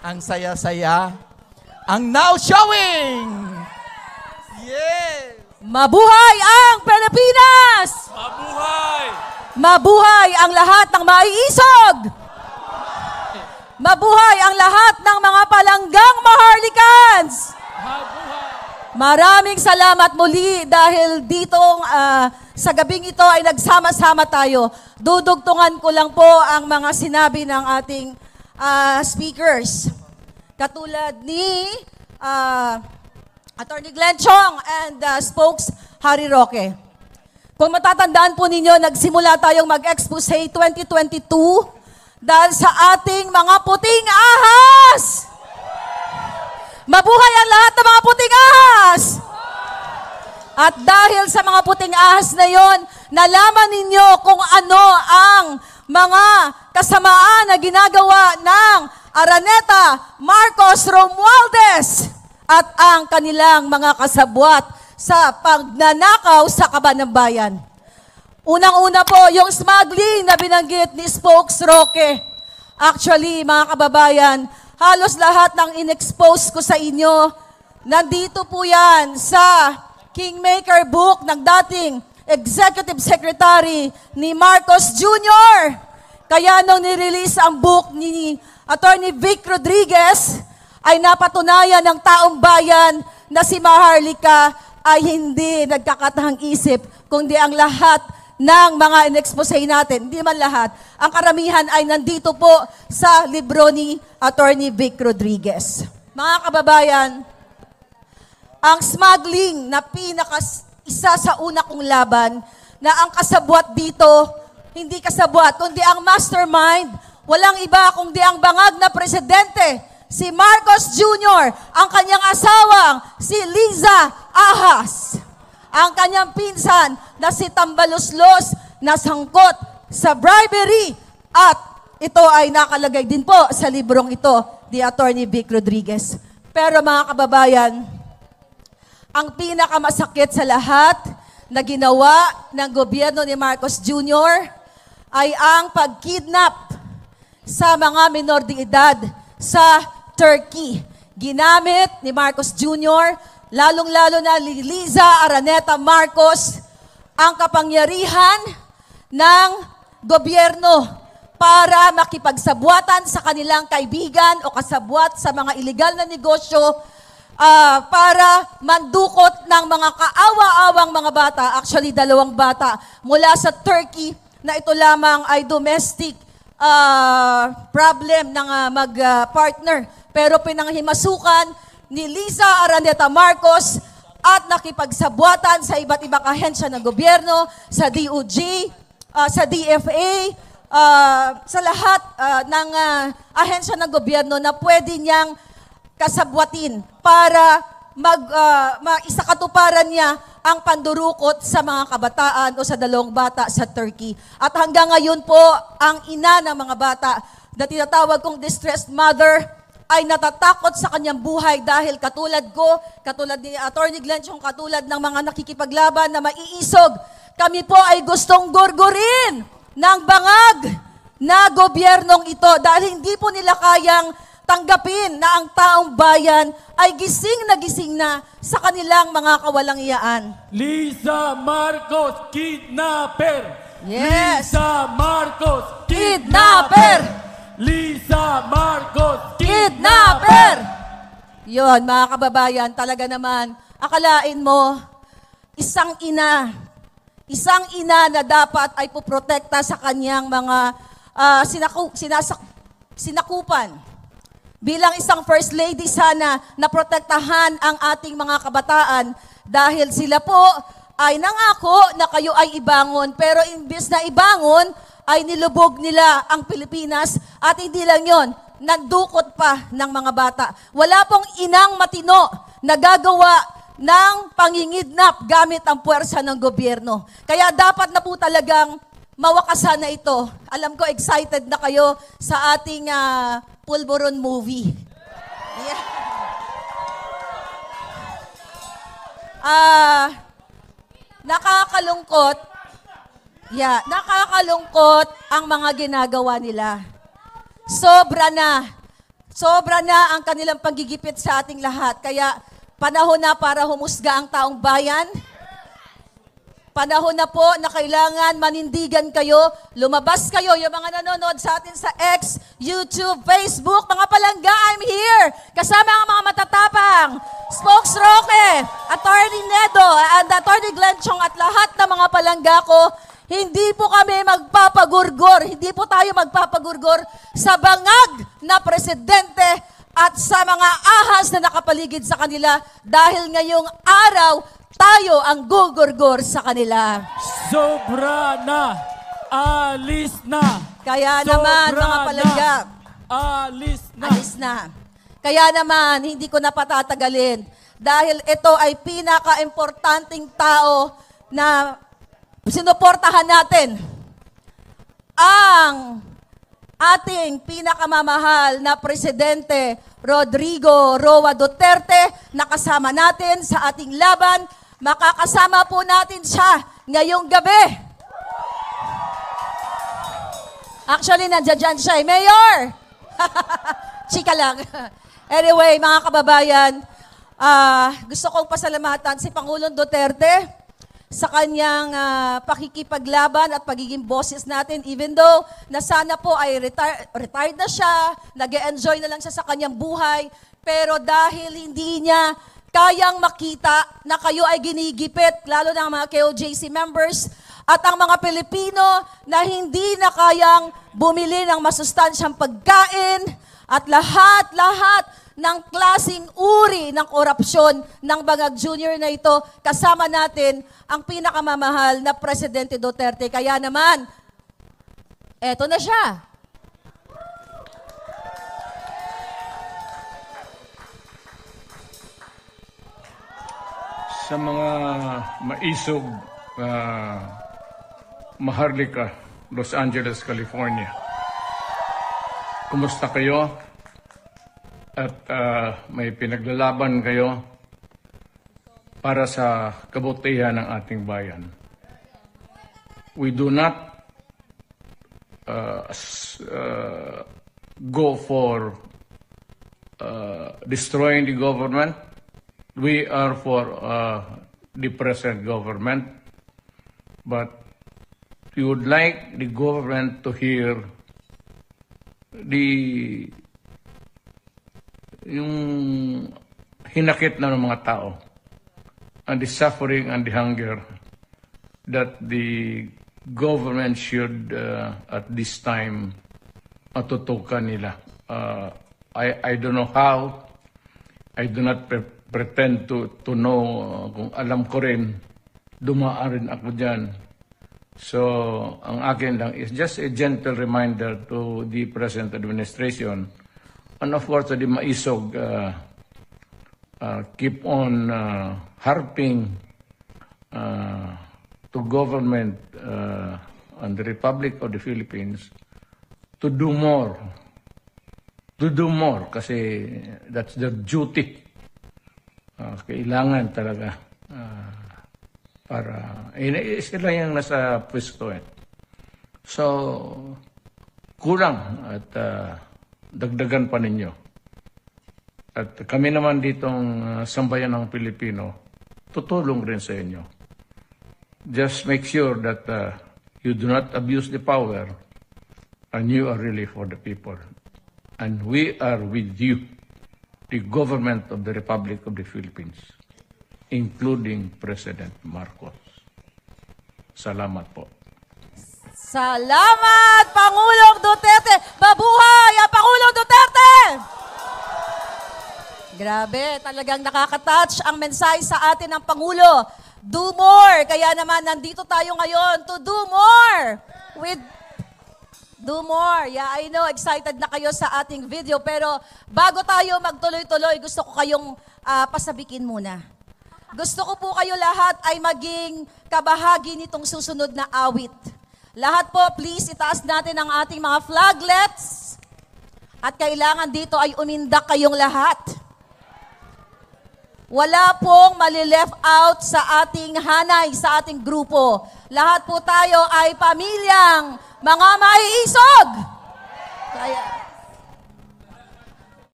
Ang saya-saya. Ang now showing! Yes! Mabuhay ang Pilipinas! Mabuhay! Mabuhay ang lahat ng maiisog! Mabuhay ang lahat ng mga palanggang Maharlikans! Mabuhay! Maraming salamat muli dahil ditong sa gabing ito ay nagsama-sama tayo. Dudugtungan ko lang po ang mga sinabi ng ating speakers. Katulad ni Attorney Glenn Chong and spokes Harry Roque. Kung matatandaan po ninyo, nagsimula tayong mag-expose 2022 dahil sa ating mga puting ahas! Mabuhay ang lahat ng mga puting ahas! At dahil sa mga puting ahas na yon, nalaman ninyo kung ano ang mga kasamaan na ginagawa ng Araneta Marcos Romualdez at ang kanilang mga kasabwat sa pagnanakaw sa kaban ng bayan. Unang-una po, yung smuggling na binanggit ni Spokes Roque. Actually, mga kababayan, halos lahat ng in-expose ko sa inyo, nandito po yan sa Kingmaker book ng dating Executive Secretary ni Marcos Jr. Kaya nung nirelease ang book ni Attorney Vic Rodriguez, ay napatunayan ng taong bayan na si Maharlika ay hindi nagkakatahang isip, kundi ang lahat ng mga in-expose natin, hindi man lahat, ang karamihan ay nandito po sa libro ni Attorney Vic Rodriguez. Mga kababayan, ang smuggling na isa sa una kong laban, na ang kasabwat dito, hindi kasabwat, kundi ang mastermind, walang iba kundi ang bangag na presidente, si Marcos Jr., ang kanyang asawang si Liza Ahas, ang kanyang pinsan na si Tambaluslos na sangkot sa bribery, at ito ay nakalagay din po sa librong ito ni Attorney Vic Rodriguez. Pero mga kababayan, ang pinakamasakit sa lahat na ginawa ng gobyerno ni Marcos Jr. ay ang pagkidnap sa mga minor de edad sa Turkey. Ginamit ni Marcos Jr., lalong-lalo na Liza Araneta Marcos, ang kapangyarihan ng gobyerno para makipagsabwatan sa kanilang kaibigan o kasabwat sa mga iligal na negosyo, para mandukot ng mga kaawa-awang mga bata, actually 2 bata, mula sa Turkey, na ito lamang ay domestic problem ng mag-partner. Pero pinanghimasukan ni Liza Araneta Marcos at nakipagsabwatan sa iba't ibang ahensya ng gobyerno, sa DOJ, sa DFA, sa lahat ng ahensya ng gobyerno na pwede niyang kasabwatin para maisakatuparan niya ang pandurukot sa mga kabataan o sa 2 bata sa Turkey. At hanggang ngayon po, ang ina ng mga bata na tinatawag kong distressed mother ay natatakot sa kanyang buhay dahil katulad ko, katulad ni Attorney Glenn Chong, katulad ng mga nakikipaglaban na maiisog, kami po ay gustong gurgurin ng bangag na gobyernong ito dahil hindi po nila kayang tanggapin na ang taong bayan ay gising na sa kanilang mga kawalang-iyaan. Liza Marcos, kidnapper! Yes! Liza Marcos, Kidnapper! Liza Marcos, Kidnapper! Yun, mga kababayan, talaga naman, akalain mo, isang ina na dapat ay puprotekta sa kanyang mga sinakupan. Bilang isang First Lady, sana naprotektahan ang ating mga kabataan dahil sila po ay nangako na kayo ay ibangon. Pero imbes na ibangon, ay nilubog nila ang Pilipinas at hindi lang yon, nandukot pa ng mga bata. Wala pong inang matino na gagawa ng pangingidnap gamit ang puwersa ng gobyerno. Kaya dapat na po talagang mawakasan na ito. Alam ko, excited na kayo sa ating Pulburon movie. Yeah. Nakakalungkot ang mga ginagawa nila. Sobra na. Sobra na ang kanilang panggigipit sa ating lahat. Kaya panahon na para humusga ang taong bayan. Panahon na po na kailangan manindigan kayo, lumabas kayo, yung mga nanonood sa atin sa X, YouTube, Facebook, mga palangga, I'm here. Kasama ang mga matatapang, Spokes Roque, Attorney Nedo, and Attorney Glenn Chong at lahat ng mga palangga ko. Hindi po kami magpapagurgor, hindi po tayo magpapagurgor sa bangag na presidente at sa mga ahas na nakapaligid sa kanila dahil ngayong araw, tayo ang gugurgor sa kanila. Sobra na. Alis na. Kaya Sobra naman, mga palangga, na. Alis na. alis na. Kaya naman, hindi ko na patatagalin dahil ito ay pinaka-importanting tao na sinuportahan natin. Ang ating pinakamamahal na Presidente Rodrigo Roa Duterte, nakasama natin sa ating laban. Makakasama po natin siya ngayong gabi. Actually, nandiyan siya. Mayor! Chika lang. Anyway, mga kababayan, gusto kong pasalamatan si Pangulong Duterte sa kanyang pakikipaglaban at pagiging boses natin, even though na sana po ay retired na siya, nag-enjoy na lang siya sa kanyang buhay, pero dahil hindi niya kayang makita na kayo ay ginigipit, lalo na ang mga KOJC members at ang mga Pilipino na hindi na kayang bumili ng masustansyang pagkain at lahat-lahat ng klasing uri ng korupsyon ng Bangag Junior na ito, kasama natin ang pinakamamahal na Presidente Duterte. Kaya naman, eto na siya. Sa mga maisog Maharlika, Los Angeles, California. Kumusta kayo? At may pinaglalaban kayo para sa kabutihan ng ating bayan. We do not go for destroying the government. We are for the present government, but we would like the government to hear yung hinakit na ng mga tao and the suffering and the hunger that the government should at this time matutukan nila. I don't know how. I do not pretend to know kung alam ko rin, dumaan rin ako dyan. So, ang akin lang is just a gentle reminder to the present administration and of course to the maisog, keep on harping to government and the Republic of the Philippines to do more. To do more kasi that's their duty. Kailangan talaga para sila yung nasa pwesto eh. So, kulang at dagdagan pa ninyo. At kami naman ditong sambayan ng Pilipino, tutulong rin sa inyo. Just make sure that you do not abuse the power and you are really for the people. And we are with you, the government of the Republic of the Philippines, including President Marcos. Salamat po. Salamat, Pangulong Duterte! Mabuhay ang Pangulong Duterte! Grabe, talagang nakaka-touch ang mensahe sa atin ng Pangulo. Do more! Kaya naman, nandito tayo ngayon to do more! Do more. Yeah, I know, excited na kayo sa ating video. Pero bago tayo magtuloy-tuloy, gusto ko kayong pasabikin muna. Gusto ko po kayo lahat ay maging kabahagi nitong susunod na awit. Lahat po, please, itaas natin ang ating mga flaglets. At kailangan dito ay umindak kayong lahat. Wala pong mali-left out sa ating hanay, sa ating grupo. Lahat po tayo ay pamilyang mga maiisog. Kaya